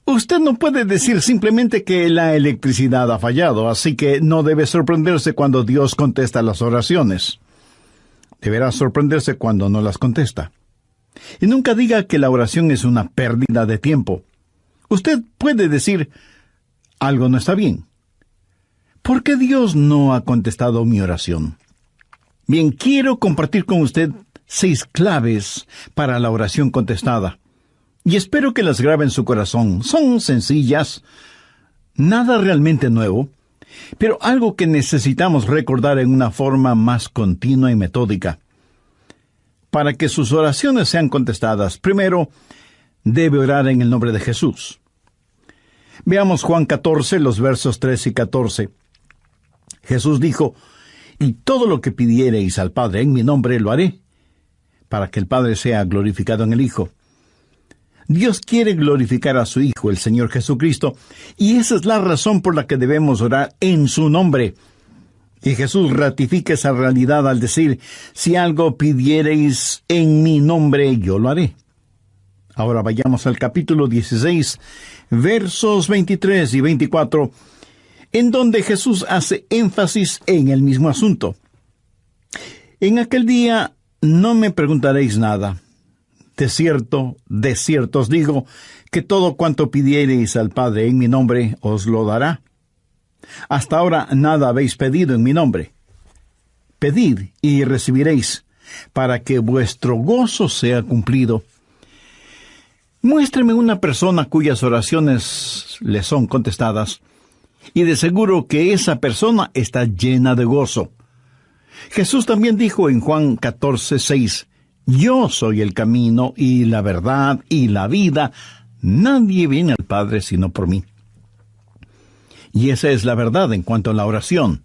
Usted no puede decir simplemente que la electricidad ha fallado, así que no debe sorprenderse cuando Dios contesta las oraciones. Deberá sorprenderse cuando no las contesta. Y nunca diga que la oración es una pérdida de tiempo. Usted puede decir, algo no está bien. ¿Por qué Dios no ha contestado mi oración? Bien, quiero compartir con usted 6 claves para la oración contestada. Y espero que las grabe en su corazón. Son sencillas, nada realmente nuevo, pero algo que necesitamos recordar en una forma más continua y metódica. Para que sus oraciones sean contestadas, primero, debe orar en el nombre de Jesús. Veamos Juan 14, los versos 3 y 14. Jesús dijo, «Y todo lo que pidiereis al Padre en mi nombre lo haré, para que el Padre sea glorificado en el Hijo». Dios quiere glorificar a su Hijo, el Señor Jesucristo, y esa es la razón por la que debemos orar en su nombre. Y Jesús ratifica esa realidad al decir, «Si algo pidiereis en mi nombre, yo lo haré». Ahora vayamos al capítulo 16, versos 23 y 24, en donde Jesús hace énfasis en el mismo asunto. «En aquel día no me preguntaréis nada. De cierto os digo, que todo cuanto pidiereis al Padre en mi nombre, os lo dará. Hasta ahora nada habéis pedido en mi nombre. Pedid y recibiréis, para que vuestro gozo sea cumplido». Muéstreme una persona cuyas oraciones le son contestadas, y de seguro que esa persona está llena de gozo. Jesús también dijo en Juan 14, 6, «Yo soy el camino y la verdad y la vida. Nadie viene al Padre sino por mí». Y esa es la verdad en cuanto a la oración.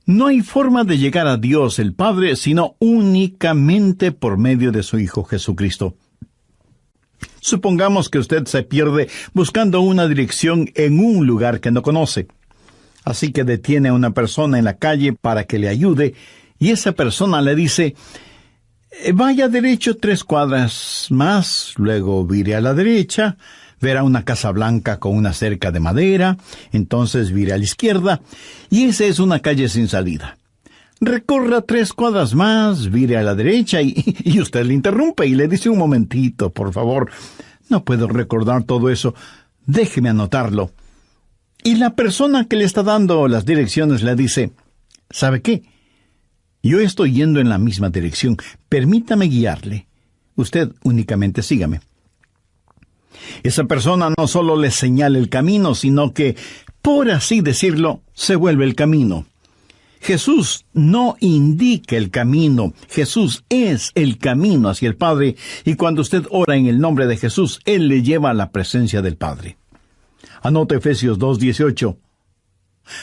No hay forma de llegar a Dios el Padre sino únicamente por medio de su Hijo Jesucristo. Supongamos que usted se pierde buscando una dirección en un lugar que no conoce. Así que detiene a una persona en la calle para que le ayude, y esa persona le dice, «Vaya derecho 3 cuadras más, luego vire a la derecha, verá una casa blanca con una cerca de madera, entonces vire a la izquierda, y esa es una calle sin salida. Recorra 3 cuadras más, vire a la derecha», y usted le interrumpe y le dice, «Un momentito, por favor, no puedo recordar todo eso, déjeme anotarlo». Y la persona que le está dando las direcciones le dice, «¿Sabe qué? Yo estoy yendo en la misma dirección, permítame guiarle. Usted únicamente sígame». Esa persona no solo le señala el camino, sino que, por así decirlo, se vuelve el camino. Jesús no indica el camino, Jesús es el camino hacia el Padre, y cuando usted ora en el nombre de Jesús, Él le lleva a la presencia del Padre. Anote Efesios 2:18.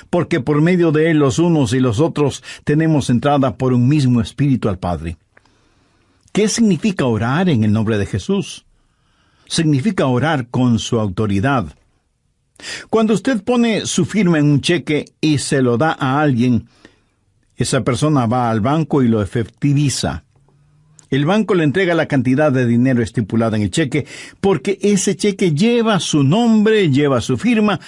«Porque por medio de Él los unos y los otros tenemos entrada por un mismo Espíritu al Padre». ¿Qué significa orar en el nombre de Jesús? Significa orar con su autoridad. Cuando usted pone su firma en un cheque y se lo da a alguien, esa persona va al banco y lo efectiviza. El banco le entrega la cantidad de dinero estipulada en el cheque, porque ese cheque lleva su nombre, lleva su firma,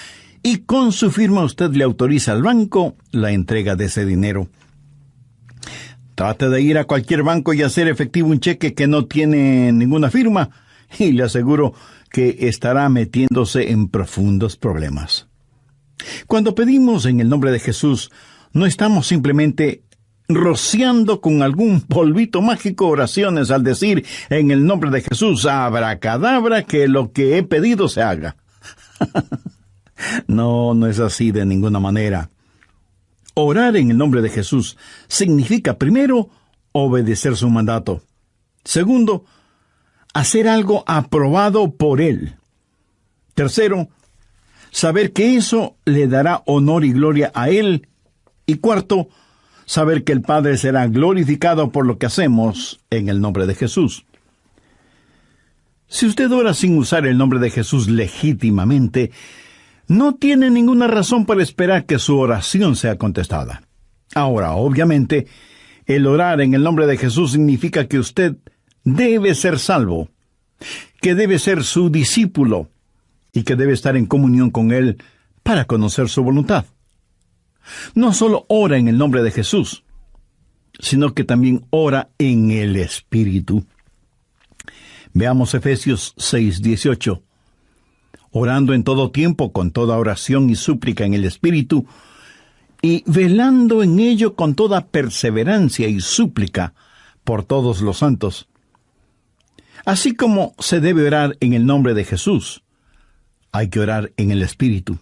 y con su firma usted le autoriza al banco la entrega de ese dinero. Trate de ir a cualquier banco y hacer efectivo un cheque que no tiene ninguna firma, y le aseguro que estará metiéndose en profundos problemas. Cuando pedimos en el nombre de Jesús, no estamos simplemente rociando con algún polvito mágico oraciones al decir en el nombre de Jesús, abracadabra, que lo que he pedido se haga. No es así de ninguna manera. Orar en el nombre de Jesús significa, primero, obedecer su mandato. Segundo, hacer algo aprobado por Él. Tercero, saber que eso le dará honor y gloria a Él. Y cuarto, saber que el Padre será glorificado por lo que hacemos en el nombre de Jesús. Si usted ora sin usar el nombre de Jesús legítimamente, no tiene ninguna razón para esperar que su oración sea contestada. Ahora, obviamente, el orar en el nombre de Jesús significa que usted debe ser salvo, que debe ser su discípulo, y que debe estar en comunión con Él para conocer su voluntad. No solo ora en el nombre de Jesús, sino que también ora en el Espíritu. Veamos Efesios 6:18. Orando en todo tiempo, con toda oración y súplica en el Espíritu, y velando en ello con toda perseverancia y súplica por todos los santos. Así como se debe orar en el nombre de Jesús, hay que orar en el Espíritu.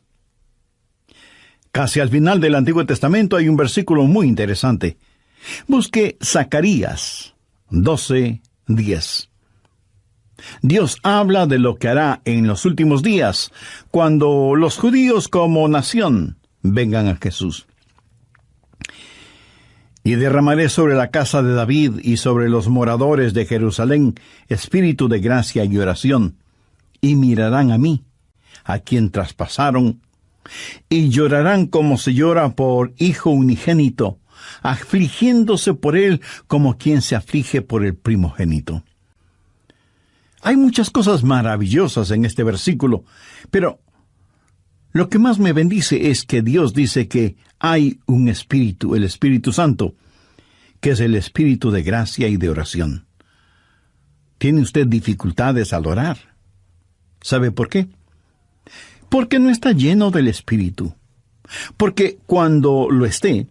Casi al final del Antiguo Testamento hay un versículo muy interesante. Busque Zacarías 12:10. Dios habla de lo que hará en los últimos días, cuando los judíos como nación vengan a Jesús. Y derramaré sobre la casa de David y sobre los moradores de Jerusalén espíritu de gracia y oración, y mirarán a mí, a quien traspasaron, y llorarán como se llora por hijo unigénito, afligiéndose por él como quien se aflige por el primogénito. Hay muchas cosas maravillosas en este versículo, pero lo que más me bendice es que Dios dice que hay un Espíritu, el Espíritu Santo, que es el Espíritu de gracia y de oración. ¿Tiene usted dificultades al orar? ¿Sabe por qué? Porque no está lleno del Espíritu. Porque cuando lo esté,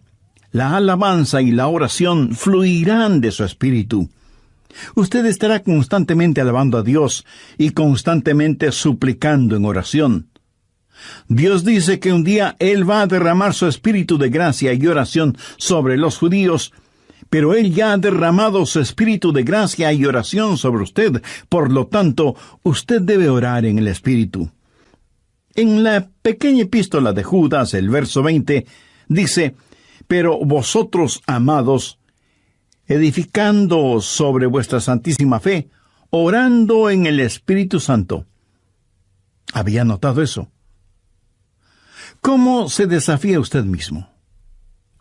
la alabanza y la oración fluirán de su Espíritu. Usted estará constantemente alabando a Dios y constantemente suplicando en oración. Dios dice que un día Él va a derramar su espíritu de gracia y oración sobre los judíos, pero Él ya ha derramado su espíritu de gracia y oración sobre usted. Por lo tanto, usted debe orar en el Espíritu. En la pequeña epístola de Judas, el verso 20, dice: «Pero vosotros, amados, edificando sobre vuestra santísima fe, orando en el Espíritu Santo». ¿Había notado eso? ¿Cómo se desafía usted mismo?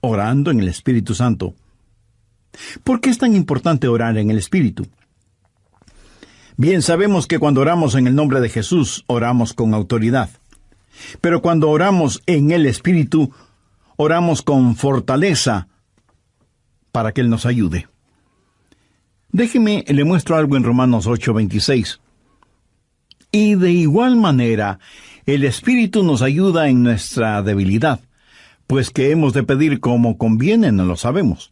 Orando en el Espíritu Santo. ¿Por qué es tan importante orar en el Espíritu? Bien, sabemos que cuando oramos en el nombre de Jesús, oramos con autoridad. Pero cuando oramos en el Espíritu, oramos con fortaleza para que Él nos ayude. Déjeme, le muestro algo en Romanos 8:26. Y de igual manera, el Espíritu nos ayuda en nuestra debilidad, pues que hemos de pedir como conviene no lo sabemos.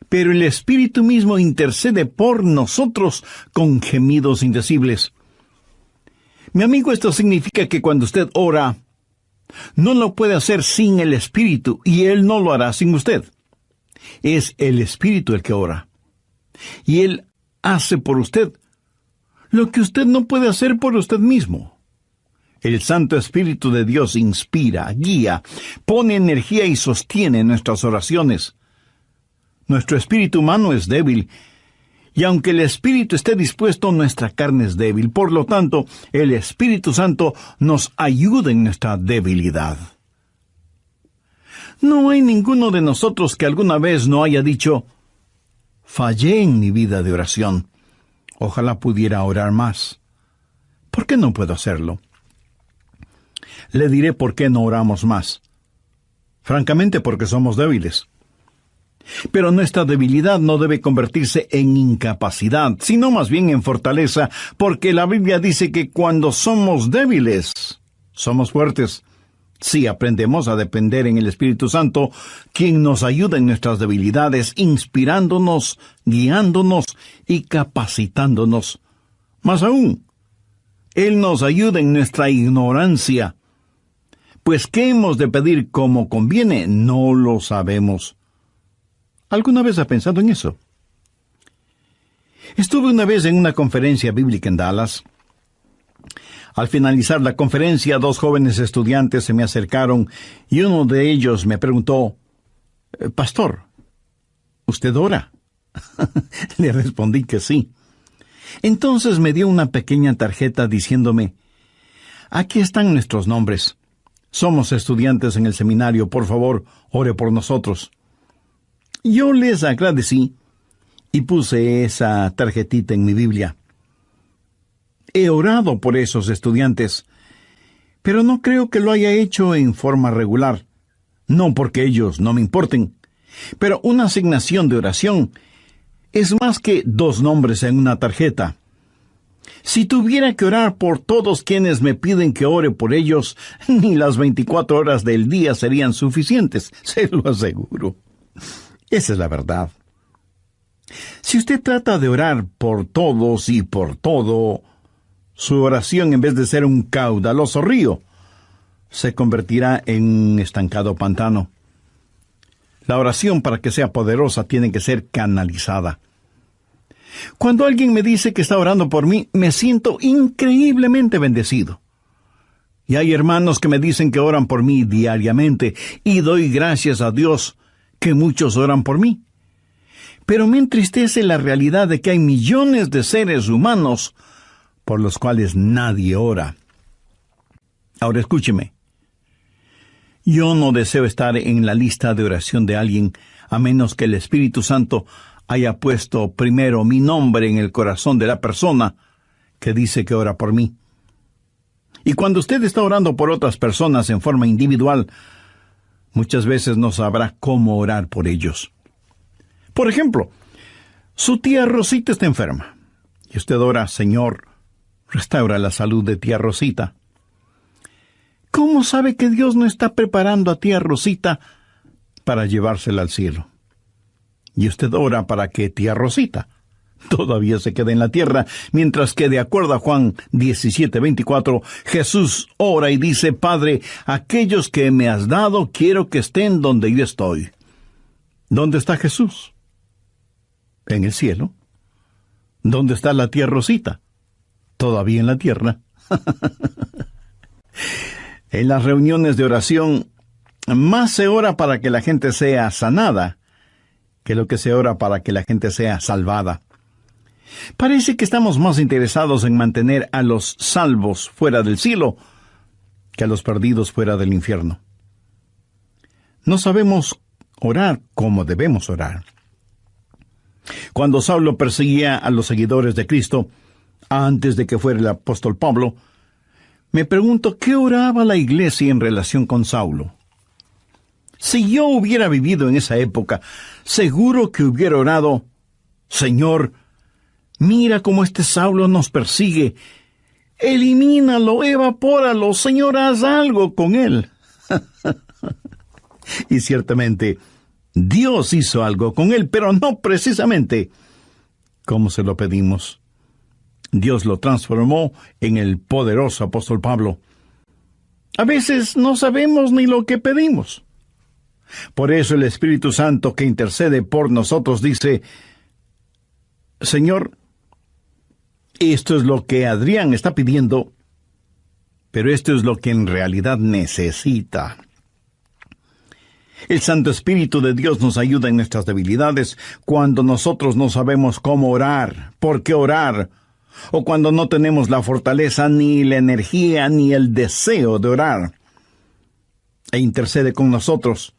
Pero el Espíritu mismo intercede por nosotros con gemidos indecibles. Mi amigo, esto significa que cuando usted ora, no lo puede hacer sin el Espíritu, y Él no lo hará sin usted. Es el Espíritu el que ora. Y Él hace por usted lo que usted no puede hacer por usted mismo. El Santo Espíritu de Dios inspira, guía, pone energía y sostiene nuestras oraciones. Nuestro espíritu humano es débil, y aunque el Espíritu esté dispuesto, nuestra carne es débil. Por lo tanto, el Espíritu Santo nos ayuda en nuestra debilidad. No hay ninguno de nosotros que alguna vez no haya dicho: «Fallé en mi vida de oración. Ojalá pudiera orar más. ¿Por qué no puedo hacerlo?». Le diré por qué no oramos más. Francamente, porque somos débiles. Pero nuestra debilidad no debe convertirse en incapacidad, sino más bien en fortaleza, porque la Biblia dice que cuando somos débiles, somos fuertes. Si aprendemos a depender en el Espíritu Santo, quien nos ayuda en nuestras debilidades, inspirándonos, guiándonos y capacitándonos. Más aún, Él nos ayuda en nuestra ignorancia. Pues ¿qué hemos de pedir como conviene? No lo sabemos. ¿Alguna vez ha pensado en eso? Estuve una vez en una conferencia bíblica en Dallas. Al finalizar la conferencia, 2 jóvenes estudiantes se me acercaron y uno de ellos me preguntó: «Pastor, ¿usted ora?». Le respondí que sí. Entonces me dio una pequeña tarjeta diciéndome: «Aquí están nuestros nombres. Somos estudiantes en el seminario. Por favor, ore por nosotros». Yo les agradecí y puse esa tarjetita en mi Biblia. He orado por esos estudiantes Pero no creo que lo haya hecho en forma regular. No porque ellos no me importen. Pero una asignación de oración es más que 2 nombres en una tarjeta. Si tuviera que orar por todos quienes me piden que ore por ellos, ni las 24 horas del día serían suficientes, se lo aseguro. Esa es la verdad. Si usted trata de orar por todos y por todo, su oración, en vez de ser un caudaloso río, se convertirá en un estancado pantano. La oración, para que sea poderosa, tiene que ser canalizada. Cuando alguien me dice que está orando por mí, me siento increíblemente bendecido. Y hay hermanos que me dicen que oran por mí diariamente, y doy gracias a Dios que muchos oran por mí. Pero me entristece la realidad de que hay millones de seres humanos por los cuales nadie ora. Ahora escúcheme. Yo no deseo estar en la lista de oración de alguien, a menos que el Espíritu Santo haya puesto primero mi nombre en el corazón de la persona que dice que ora por mí. Y cuando usted está orando por otras personas en forma individual, muchas veces no sabrá cómo orar por ellos. Por ejemplo, su tía Rosita está enferma, y usted ora: Señor, restaura la salud de tía Rosita. ¿Cómo sabe que Dios no está preparando a tía Rosita para llevársela al cielo? Y usted ora para que tía Rosita todavía se quede en la tierra, mientras que, de acuerdo a Juan 17:24, Jesús ora y dice: Padre, aquellos que me has dado, quiero que estén donde yo estoy. ¿Dónde está Jesús? En el cielo. ¿Dónde está la tía Rosita? Todavía en la tierra. En las reuniones de oración, más se ora para que la gente sea sanada que lo que se ora para que la gente sea salvada. Parece que estamos más interesados en mantener a los salvos fuera del cielo que a los perdidos fuera del infierno. No sabemos orar como debemos orar. Cuando Saulo perseguía a los seguidores de Cristo, antes de que fuera el apóstol Pablo, me pregunto qué oraba la iglesia en relación con Saulo. Si yo hubiera vivido en esa época, seguro que hubiera orado: Señor, mira cómo este Saulo nos persigue. Elimínalo, evapóralo, Señor, haz algo con él. Y ciertamente, Dios hizo algo con él, pero no precisamente como se lo pedimos. Dios lo transformó en el poderoso apóstol Pablo. A veces no sabemos ni lo que pedimos. Por eso el Espíritu Santo, que intercede por nosotros, dice: Señor, esto es lo que Adrián está pidiendo, pero esto es lo que en realidad necesita. El Santo Espíritu de Dios nos ayuda en nuestras debilidades, cuando nosotros no sabemos cómo orar, por qué orar, o cuando no tenemos la fortaleza, ni la energía, ni el deseo de orar. E intercede con nosotros,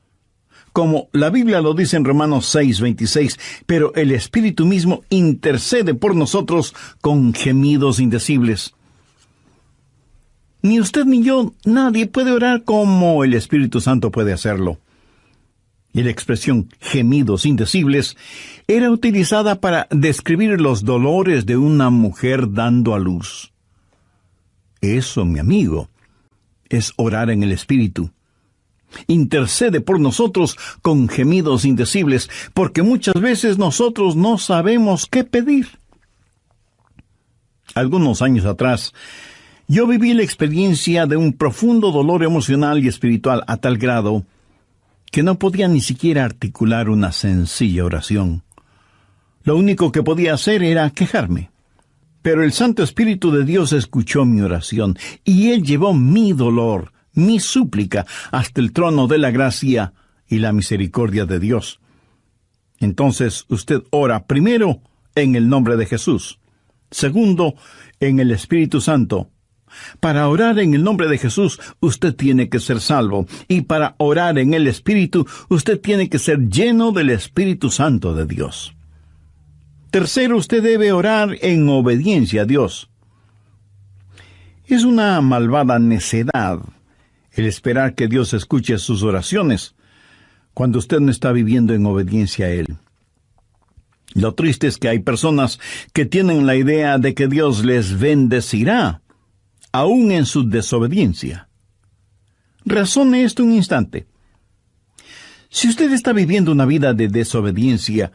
como la Biblia lo dice en Romanos 6:26, pero el Espíritu mismo intercede por nosotros con gemidos indecibles. Ni usted ni yo, nadie puede orar como el Espíritu Santo puede hacerlo. Y la expresión gemidos indecibles era utilizada para describir los dolores de una mujer dando a luz. Eso, mi amigo, es orar en el Espíritu. Intercede por nosotros con gemidos indecibles, porque muchas veces nosotros no sabemos qué pedir. Algunos años atrás, yo viví la experiencia de un profundo dolor emocional y espiritual a tal grado que no podía ni siquiera articular una sencilla oración. Lo único que podía hacer era quejarme. Pero el Santo Espíritu de Dios escuchó mi oración, y Él llevó mi dolor, mi súplica, hasta el trono de la gracia y la misericordia de Dios. Entonces usted ora primero en el nombre de Jesús, segundo en el Espíritu Santo. Para orar en el nombre de Jesús, usted tiene que ser salvo, y para orar en el Espíritu, usted tiene que ser lleno del Espíritu Santo de Dios. Tercero, usted debe orar en obediencia a Dios. Es una malvada necedad el esperar que Dios escuche sus oraciones cuando usted no está viviendo en obediencia a Él. Lo triste es que hay personas que tienen la idea de que Dios les bendecirá, aún en su desobediencia. Razone esto un instante. Si usted está viviendo una vida de desobediencia,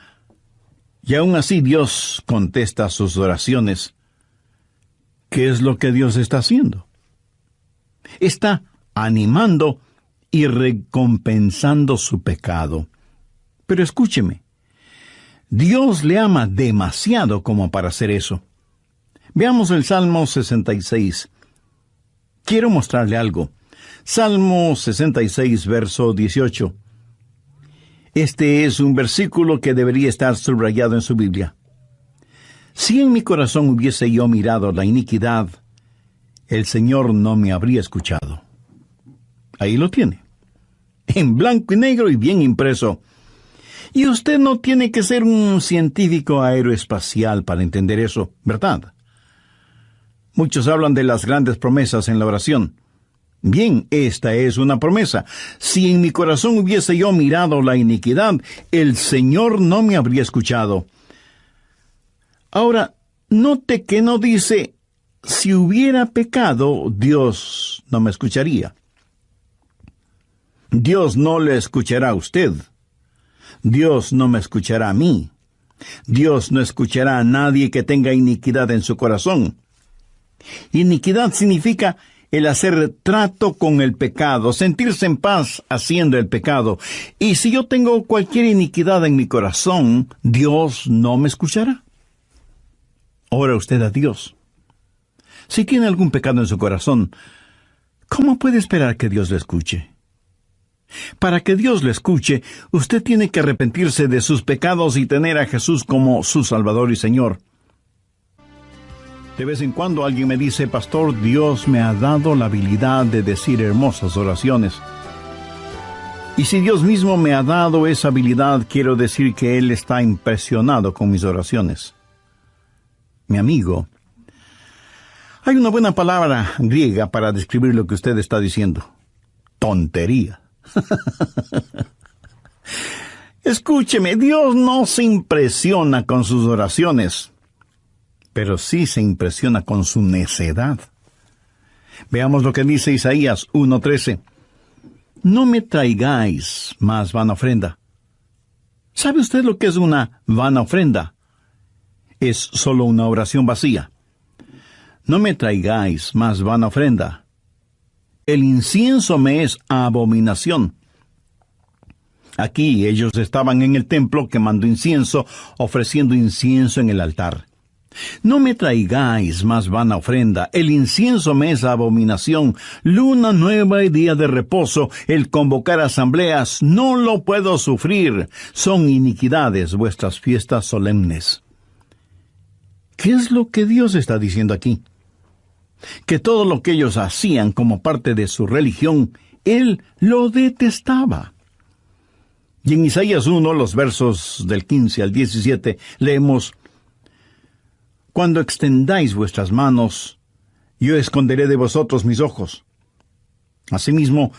y aún así Dios contesta sus oraciones, ¿qué es lo que Dios está haciendo? Está animando y recompensando su pecado. Pero escúcheme, Dios le ama demasiado como para hacer eso. Veamos el Salmo 66. Quiero mostrarle algo. Salmo 66, verso 18. Este es un versículo que debería estar subrayado en su Biblia. Si en mi corazón hubiese yo mirado la iniquidad, el Señor no me habría escuchado. Ahí lo tiene, en blanco y negro y bien impreso. Y usted no tiene que ser un científico aeroespacial para entender eso, ¿verdad? Muchos hablan de las grandes promesas en la oración. Bien, esta es una promesa. Si en mi corazón hubiese yo mirado la iniquidad, el Señor no me habría escuchado. Ahora, note que no dice, si hubiera pecado, Dios no me escucharía. Dios no le escuchará a usted. Dios no me escuchará a mí. Dios no escuchará a nadie que tenga iniquidad en su corazón. Iniquidad significa el hacer trato con el pecado, sentirse en paz haciendo el pecado. Y si yo tengo cualquier iniquidad en mi corazón, Dios no me escuchará. Ora usted a Dios. Si tiene algún pecado en su corazón, ¿cómo puede esperar que Dios le escuche? Para que Dios le escuche, usted tiene que arrepentirse de sus pecados y tener a Jesús como su Salvador y Señor. De vez en cuando alguien me dice, pastor, Dios me ha dado la habilidad de decir hermosas oraciones. Y si Dios mismo me ha dado esa habilidad, quiero decir que Él está impresionado con mis oraciones. Mi amigo, hay una buena palabra griega para describir lo que usted está diciendo. Tontería. Escúcheme, Dios no se impresiona con sus oraciones, pero sí se impresiona con su necedad. Veamos lo que dice Isaías 1:13. No me traigáis más vana ofrenda. ¿Sabe usted lo que es una vana ofrenda? Es solo una oración vacía. No me traigáis más vana ofrenda. El incienso me es abominación. Aquí ellos estaban en el templo quemando incienso, ofreciendo incienso en el altar. No me traigáis más vana ofrenda, el incienso me es abominación, luna nueva y día de reposo, el convocar asambleas, no lo puedo sufrir, son iniquidades vuestras fiestas solemnes. ¿Qué es lo que Dios está diciendo aquí? Que todo lo que ellos hacían como parte de su religión, Él lo detestaba. Y en Isaías 1, los versos del 15 al 17, leemos, Cuando extendáis vuestras manos, yo esconderé de vosotros mis ojos. Asimismo,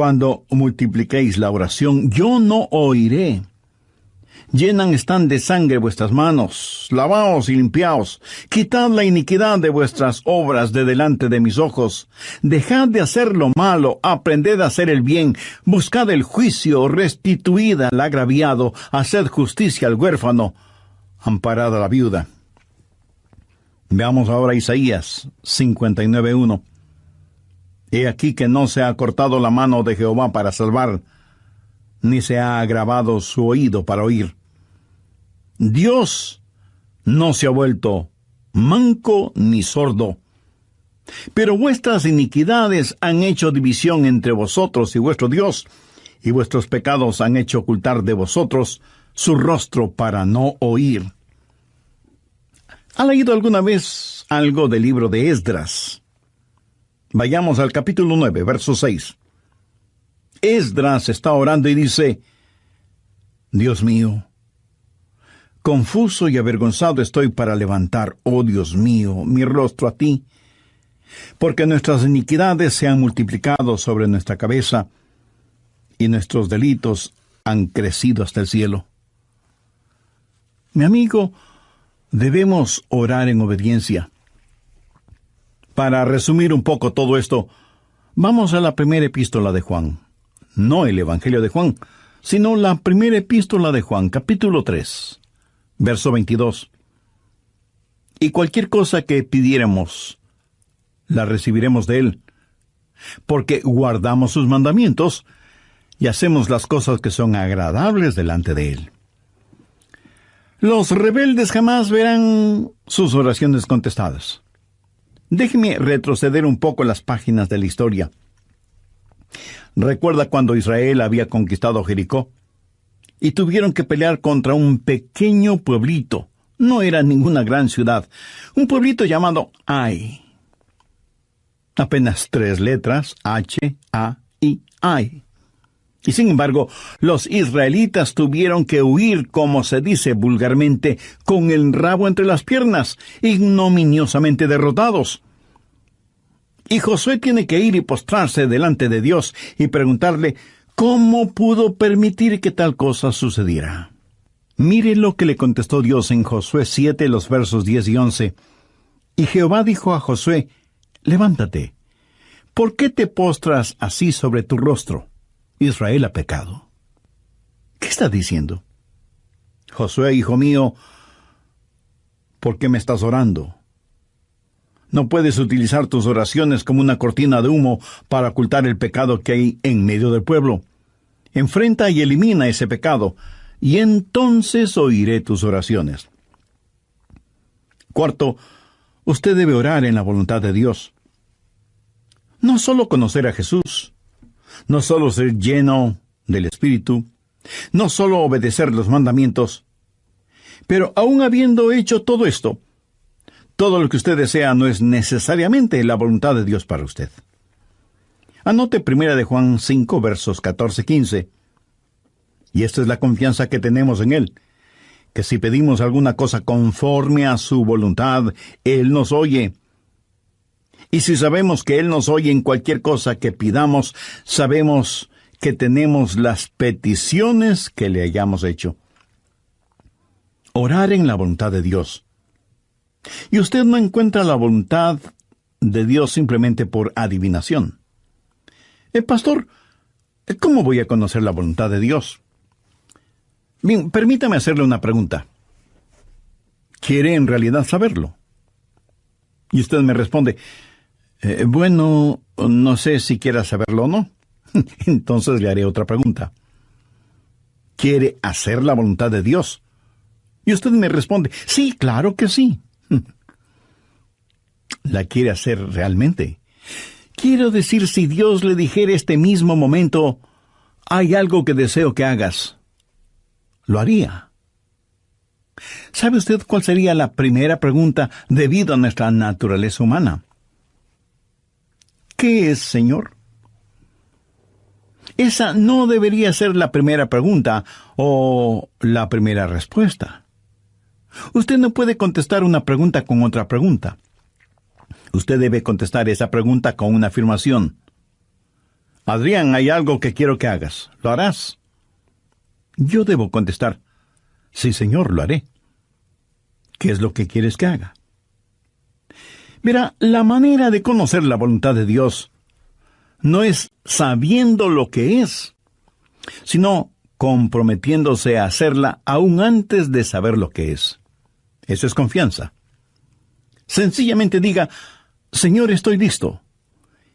cuando multipliquéis la oración, yo no oiré. Llenan están de sangre vuestras manos. Lavaos y limpiaos. Quitad la iniquidad de vuestras obras de delante de mis ojos. Dejad de hacer lo malo, aprended a hacer el bien. Buscad el juicio, restituid al agraviado, haced justicia al huérfano, amparad a la viuda. Veamos ahora Isaías 59:1. He aquí que no se ha cortado la mano de Jehová para salvar, ni se ha agravado su oído para oír. Dios no se ha vuelto manco ni sordo, pero vuestras iniquidades han hecho división entre vosotros y vuestro Dios, y vuestros pecados han hecho ocultar de vosotros su rostro para no oír. ¿Ha leído alguna vez algo del libro de Esdras? Vayamos al capítulo 9, verso 6. Esdras está orando y dice: Dios mío, confuso y avergonzado estoy para levantar, oh Dios mío, mi rostro a ti, porque nuestras iniquidades se han multiplicado sobre nuestra cabeza, y nuestros delitos han crecido hasta el cielo. Mi amigo, debemos orar en obediencia. Para resumir un poco todo esto, vamos a la primera epístola de Juan. No el Evangelio de Juan, sino la primera epístola de Juan, capítulo 3, verso 22. Y cualquier cosa que pidiéramos, la recibiremos de Él, porque guardamos sus mandamientos y hacemos las cosas que son agradables delante de Él. Los rebeldes jamás verán sus oraciones contestadas. Déjeme retroceder un poco las páginas de la historia. ¿Recuerda cuando Israel había conquistado Jericó? Y tuvieron que pelear contra un pequeño pueblito. No era ninguna gran ciudad. Un pueblito llamado Ai. Apenas 3 letras, H, A, I, Ai. Y sin embargo, los israelitas tuvieron que huir, como se dice vulgarmente, con el rabo entre las piernas, ignominiosamente derrotados. Y Josué tiene que ir y postrarse delante de Dios y preguntarle cómo pudo permitir que tal cosa sucediera. Mire lo que le contestó Dios en Josué 7, los versos 10 y 11. Y Jehová dijo a Josué: levántate, ¿por qué te postras así sobre tu rostro? Israel ha pecado. ¿Qué está diciendo? Josué, hijo mío, ¿por qué me estás orando? No puedes utilizar tus oraciones como una cortina de humo para ocultar el pecado que hay en medio del pueblo. Enfrenta y elimina ese pecado, y entonces oiré tus oraciones. Cuarto, usted debe orar en la voluntad de Dios. No solo conocer a Jesús, no solo ser lleno del Espíritu, no solo obedecer los mandamientos, pero aun habiendo hecho todo esto, todo lo que usted desea no es necesariamente la voluntad de Dios para usted. Anote 1 de Juan 5, versos 14-15. Y esta es la confianza que tenemos en Él, que si pedimos alguna cosa conforme a su voluntad, Él nos oye. Y si sabemos que Él nos oye en cualquier cosa que pidamos, sabemos que tenemos las peticiones que le hayamos hecho. Orar en la voluntad de Dios. Y usted no encuentra la voluntad de Dios simplemente por adivinación. Pastor, ¿cómo voy a conocer la voluntad de Dios? Bien, permítame hacerle una pregunta. ¿Quiere en realidad saberlo? Y usted me responde: bueno, no sé si quiera saberlo o no. Entonces le haré otra pregunta. ¿Quiere hacer la voluntad de Dios? Y usted me responde: sí, claro que sí. ¿La quiere hacer realmente? Quiero decir, si Dios le dijera este mismo momento: hay algo que deseo que hagas, ¿lo haría? ¿Sabe usted cuál sería la primera pregunta debido a nuestra naturaleza humana? ¿Qué es, Señor? Esa no debería ser la primera pregunta o la primera respuesta. Usted no puede contestar una pregunta con otra pregunta. Usted debe contestar esa pregunta con una afirmación. Adrián, hay algo que quiero que hagas. ¿Lo harás? Yo debo contestar: Sí, Señor, lo haré. ¿Qué es lo que quieres que haga? Mira, la manera de conocer la voluntad de Dios no es sabiendo lo que es, sino comprometiéndose a hacerla aún antes de saber lo que es. Eso es confianza. Sencillamente diga, Señor, estoy listo,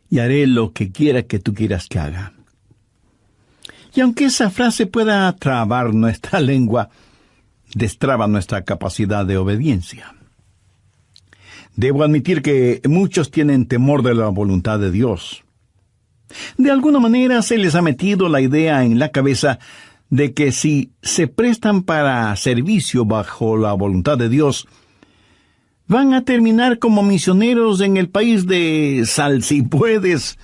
y haré lo que quiera que tú quieras que haga. Y aunque esa frase pueda trabar nuestra lengua, destraba nuestra capacidad de obediencia. Debo admitir que muchos tienen temor de la voluntad de Dios. De alguna manera se les ha metido la idea en la cabeza de que si se prestan para servicio bajo la voluntad de Dios, van a terminar como misioneros en el país de sal si puedes,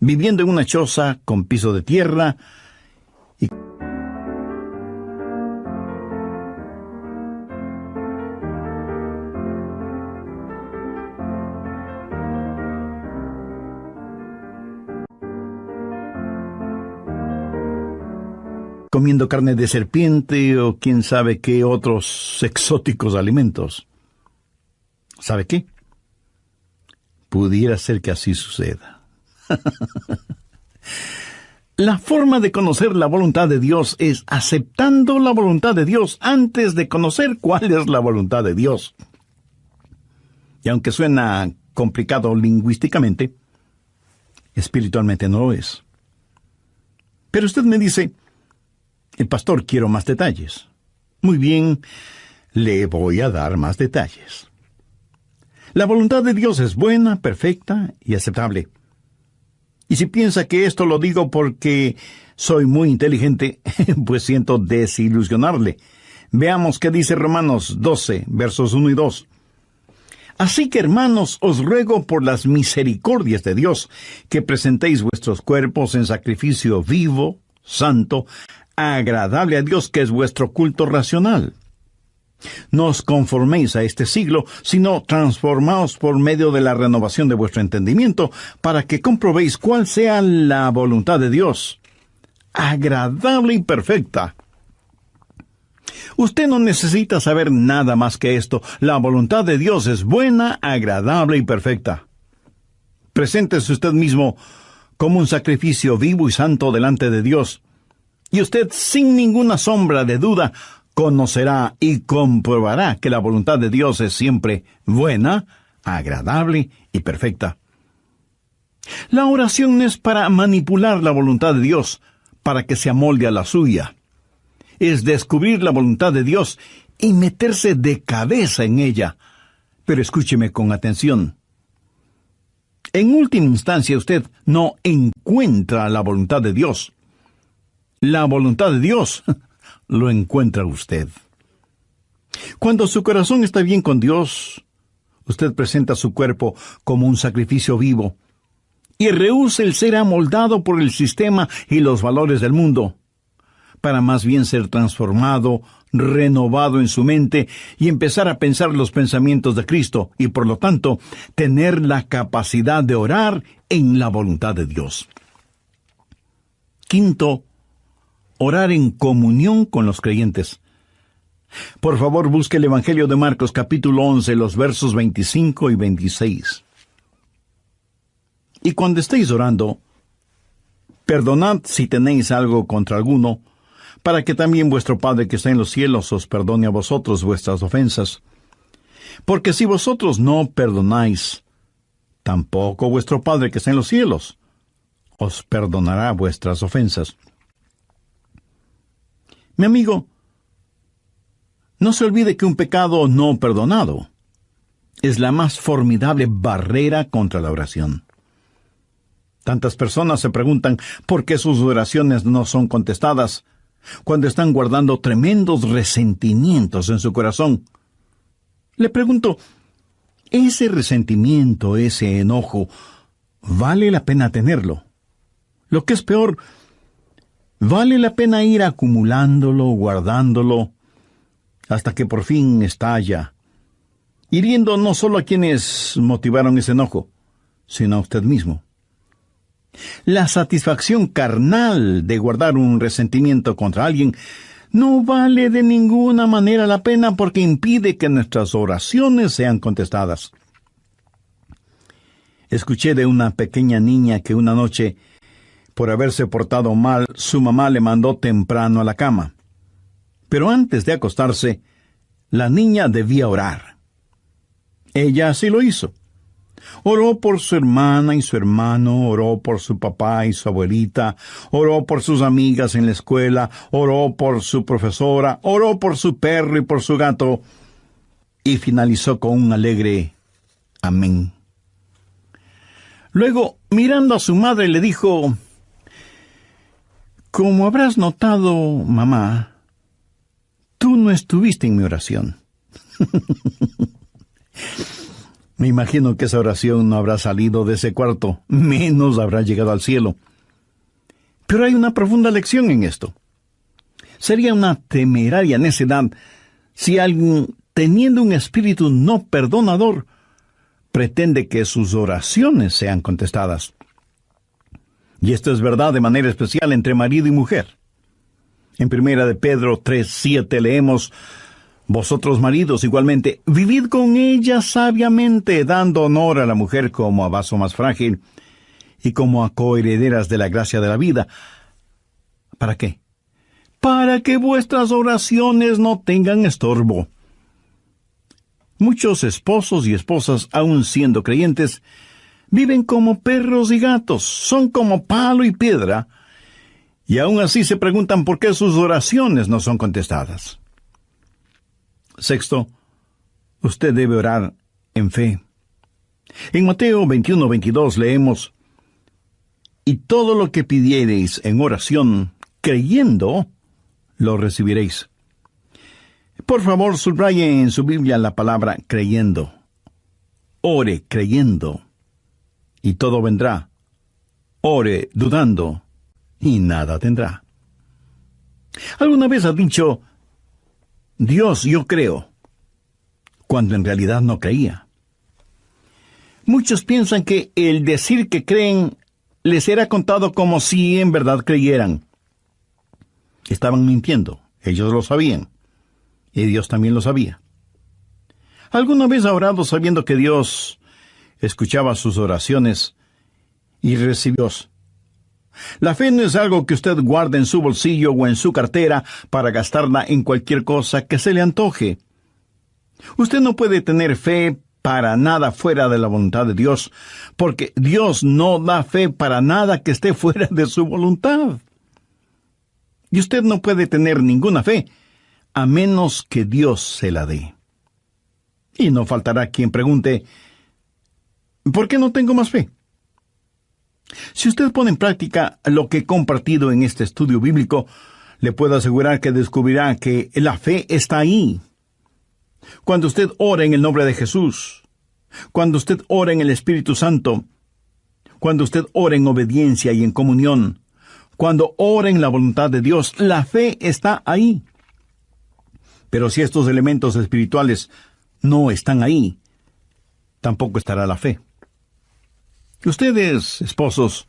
viviendo en una choza con piso de tierra y comiendo carne de serpiente o quién sabe qué otros exóticos alimentos. ¿Sabe qué? Pudiera ser que así suceda. La forma de conocer la voluntad de Dios es aceptando la voluntad de Dios antes de conocer cuál es la voluntad de Dios. Y aunque suena complicado lingüísticamente, espiritualmente no lo es. Pero usted me dice, el pastor, quiero más detalles. Muy bien, le voy a dar más detalles. La voluntad de Dios es buena, perfecta y aceptable. Y si piensa que esto lo digo porque soy muy inteligente, pues siento desilusionarle. Veamos qué dice Romanos 12, versos 1 y 2. Así que, hermanos, os ruego por las misericordias de Dios, que presentéis vuestros cuerpos en sacrificio vivo, santo, agradable a Dios, que es vuestro culto racional. No os conforméis a este siglo, sino transformaos por medio de la renovación de vuestro entendimiento, para que comprobéis cuál sea la voluntad de Dios, agradable y perfecta. Usted no necesita saber nada más que esto. La voluntad de Dios es buena, agradable y perfecta. Preséntese usted mismo como un sacrificio vivo y santo delante de Dios, y usted, sin ninguna sombra de duda, conocerá y comprobará que la voluntad de Dios es siempre buena, agradable y perfecta. La oración no es para manipular la voluntad de Dios, para que se amolde a la suya. Es descubrir la voluntad de Dios y meterse de cabeza en ella. Pero escúcheme con atención. En última instancia, usted no encuentra la voluntad de Dios. La voluntad de Dios lo encuentra usted. Cuando su corazón está bien con Dios, usted presenta su cuerpo como un sacrificio vivo y rehúsa el ser amoldado por el sistema y los valores del mundo, para más bien ser transformado, renovado en su mente y empezar a pensar los pensamientos de Cristo y, por lo tanto, tener la capacidad de orar en la voluntad de Dios. Quinto, orar en comunión con los creyentes. Por favor, busque el Evangelio de Marcos, capítulo 11, los versos 25 y 26. Y cuando estéis orando, perdonad si tenéis algo contra alguno, para que también vuestro Padre que está en los cielos os perdone a vosotros vuestras ofensas. Porque si vosotros no perdonáis, tampoco vuestro Padre que está en los cielos os perdonará vuestras ofensas. Mi amigo, no se olvide que un pecado no perdonado es la más formidable barrera contra la oración. Tantas personas se preguntan por qué sus oraciones no son contestadas cuando están guardando tremendos resentimientos en su corazón. Le pregunto, ¿ese resentimiento, ese enojo, vale la pena tenerlo? Lo que es peor, ¿vale la pena ir acumulándolo, guardándolo, hasta que por fin estalla, hiriendo no solo a quienes motivaron ese enojo, sino a usted mismo? La satisfacción carnal de guardar un resentimiento contra alguien no vale de ninguna manera la pena porque impide que nuestras oraciones sean contestadas. Escuché de una pequeña niña que una noche, por haberse portado mal, su mamá le mandó temprano a la cama. Pero antes de acostarse, la niña debía orar. Ella así lo hizo. Oró por su hermana y su hermano, oró por su papá y su abuelita, oró por sus amigas en la escuela, oró por su profesora, oró por su perro y por su gato, y finalizó con un alegre amén. Luego, mirando a su madre, le dijo: «Como habrás notado, mamá, tú no estuviste en mi oración». Me imagino que esa oración no habrá salido de ese cuarto, menos habrá llegado al cielo. Pero hay una profunda lección en esto. Sería una temeraria necedad si alguien, teniendo un espíritu no perdonador, pretende que sus oraciones sean contestadas. Y esto es verdad de manera especial entre marido y mujer. En 1 de Pedro 3:7 leemos: «Vosotros maridos igualmente, vivid con ella sabiamente, dando honor a la mujer como a vaso más frágil y como a coherederas de la gracia de la vida». ¿Para qué? Para que vuestras oraciones no tengan estorbo. Muchos esposos y esposas, aun siendo creyentes, viven como perros y gatos, son como palo y piedra, y aun así se preguntan por qué sus oraciones no son contestadas. Sexto, usted debe orar en fe. En Mateo 21:22 leemos: «Y todo lo que pidiereis en oración, creyendo, lo recibiréis». Por favor, subraye en su Biblia la palabra creyendo. Ore creyendo, y todo vendrá. Ore dudando, y nada tendrá. ¿Alguna vez ha dicho: «Dios, yo creo», cuando en realidad no creía? Muchos piensan que el decir que creen les será contado como si en verdad creyeran. Estaban mintiendo, ellos lo sabían, y Dios también lo sabía. ¿Alguna vez ha orado sabiendo que Dios escuchaba sus oraciones y recibió? La fe no es algo que usted guarde en su bolsillo o en su cartera para gastarla en cualquier cosa que se le antoje. Usted no puede tener fe para nada fuera de la voluntad de Dios, porque Dios no da fe para nada que esté fuera de su voluntad. Y usted no puede tener ninguna fe a menos que Dios se la dé. Y no faltará quien pregunte: ¿por qué no tengo más fe? Si usted pone en práctica lo que he compartido en este estudio bíblico, le puedo asegurar que descubrirá que la fe está ahí. Cuando usted ora en el nombre de Jesús, cuando usted ora en el Espíritu Santo, cuando usted ora en obediencia y en comunión, cuando ora en la voluntad de Dios, la fe está ahí. Pero si estos elementos espirituales no están ahí, tampoco estará la fe. Ustedes, esposos,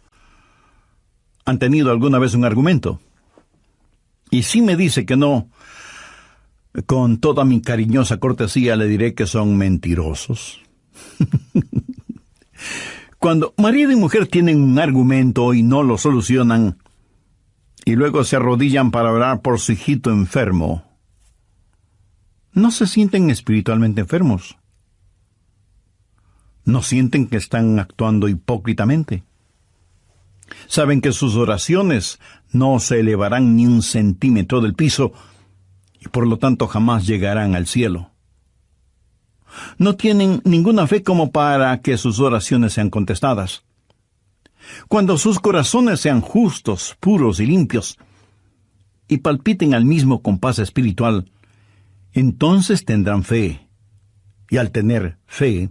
¿han tenido alguna vez un argumento? Y si me dice que no, con toda mi cariñosa cortesía le diré que son mentirosos. Cuando marido y mujer tienen un argumento y no lo solucionan, y luego se arrodillan para orar por su hijito enfermo, ¿no se sienten espiritualmente enfermos? ¿No sienten que están actuando hipócritamente? Saben que sus oraciones no se elevarán ni un centímetro del piso y por lo tanto jamás llegarán al cielo. No tienen ninguna fe como para que sus oraciones sean contestadas. Cuando sus corazones sean justos, puros y limpios, y palpiten al mismo compás espiritual, entonces tendrán fe. Y al tener fe,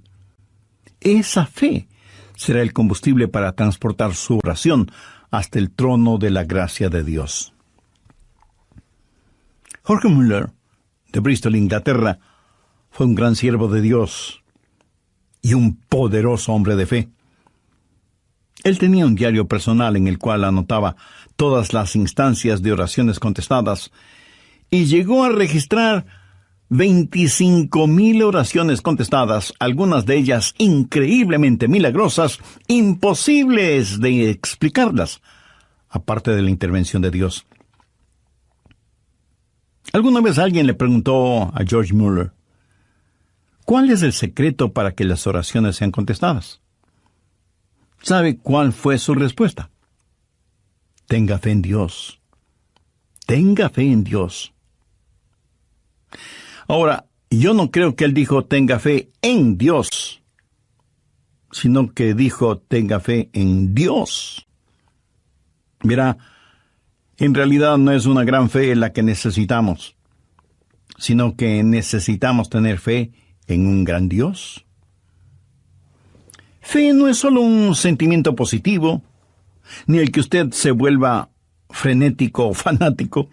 esa fe será el combustible para transportar su oración hasta el trono de la gracia de Dios. Jorge Mueller, de Bristol, Inglaterra, fue un gran siervo de Dios y un poderoso hombre de fe. Él tenía un diario personal en el cual anotaba todas las instancias de oraciones contestadas y llegó a registrar 25,000 oraciones contestadas, algunas de ellas increíblemente milagrosas, imposibles de explicarlas, aparte de la intervención de Dios. Alguna vez alguien le preguntó a George Mueller, ¿cuál es el secreto para que las oraciones sean contestadas? ¿Sabe cuál fue su respuesta? Tenga fe en Dios. Tenga fe en Dios. Ahora, yo no creo que él dijo tenga fe en Dios, sino que dijo tenga fe en Dios. Mira, en realidad no es una gran fe la que necesitamos, sino que necesitamos tener fe en un gran Dios. Fe no es solo un sentimiento positivo, ni el que usted se vuelva frenético o fanático,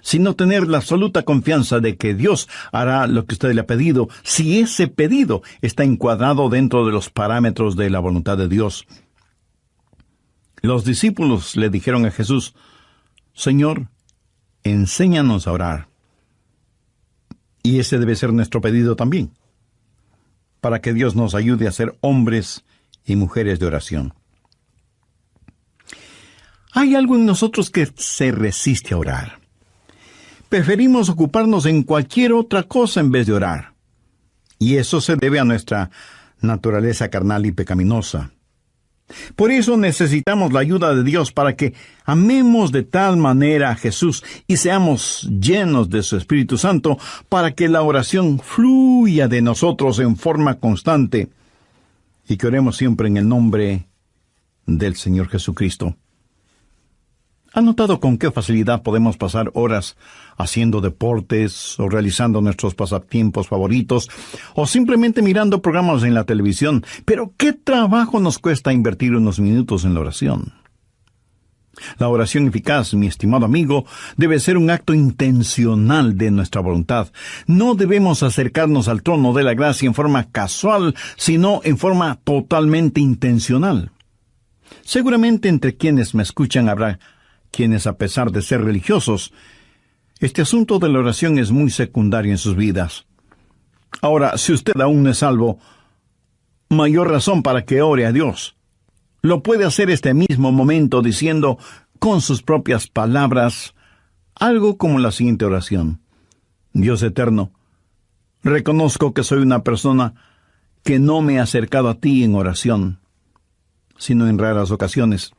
sino tener la absoluta confianza de que Dios hará lo que usted le ha pedido, si ese pedido está encuadrado dentro de los parámetros de la voluntad de Dios. Los discípulos le dijeron a Jesús, Señor, enséñanos a orar. Y ese debe ser nuestro pedido también, para que Dios nos ayude a ser hombres y mujeres de oración. Hay algo en nosotros que se resiste a orar. Preferimos ocuparnos en cualquier otra cosa en vez de orar. Y eso se debe a nuestra naturaleza carnal y pecaminosa. Por eso necesitamos la ayuda de Dios para que amemos de tal manera a Jesús y seamos llenos de su Espíritu Santo para que la oración fluya de nosotros en forma constante y que oremos siempre en el nombre del Señor Jesucristo. ¿Ha notado con qué facilidad podemos pasar horas haciendo deportes o realizando nuestros pasatiempos favoritos o simplemente mirando programas en la televisión? Pero ¿qué trabajo nos cuesta invertir unos minutos en la oración? La oración eficaz, mi estimado amigo, debe ser un acto intencional de nuestra voluntad. No debemos acercarnos al trono de la gracia en forma casual, sino en forma totalmente intencional. Seguramente entre quienes me escuchan habrá quienes, a pesar de ser religiosos, este asunto de la oración es muy secundario en sus vidas. Ahora, si usted aún no es salvo, mayor razón para que ore a Dios. Lo puede hacer este mismo momento diciendo con sus propias palabras algo como la siguiente oración. Dios eterno, reconozco que soy una persona que no me he acercado a ti en oración, sino en raras ocasiones.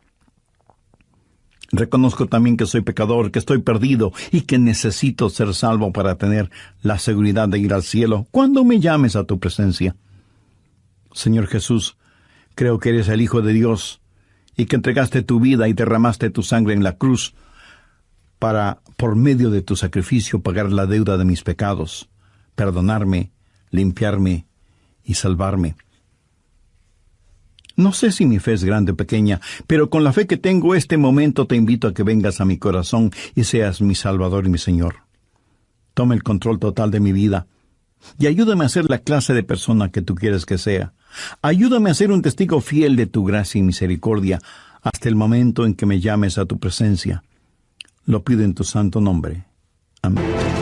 Reconozco también que soy pecador, que estoy perdido y que necesito ser salvo para tener la seguridad de ir al cielo cuando me llames a tu presencia. Señor Jesús, creo que eres el Hijo de Dios y que entregaste tu vida y derramaste tu sangre en la cruz para, por medio de tu sacrificio, pagar la deuda de mis pecados, perdonarme, limpiarme y salvarme. No sé si mi fe es grande o pequeña, pero con la fe que tengo este momento te invito a que vengas a mi corazón y seas mi Salvador y mi Señor. Toma el control total de mi vida y ayúdame a ser la clase de persona que tú quieres que sea. Ayúdame a ser un testigo fiel de tu gracia y misericordia hasta el momento en que me llames a tu presencia. Lo pido en tu santo nombre. Amén.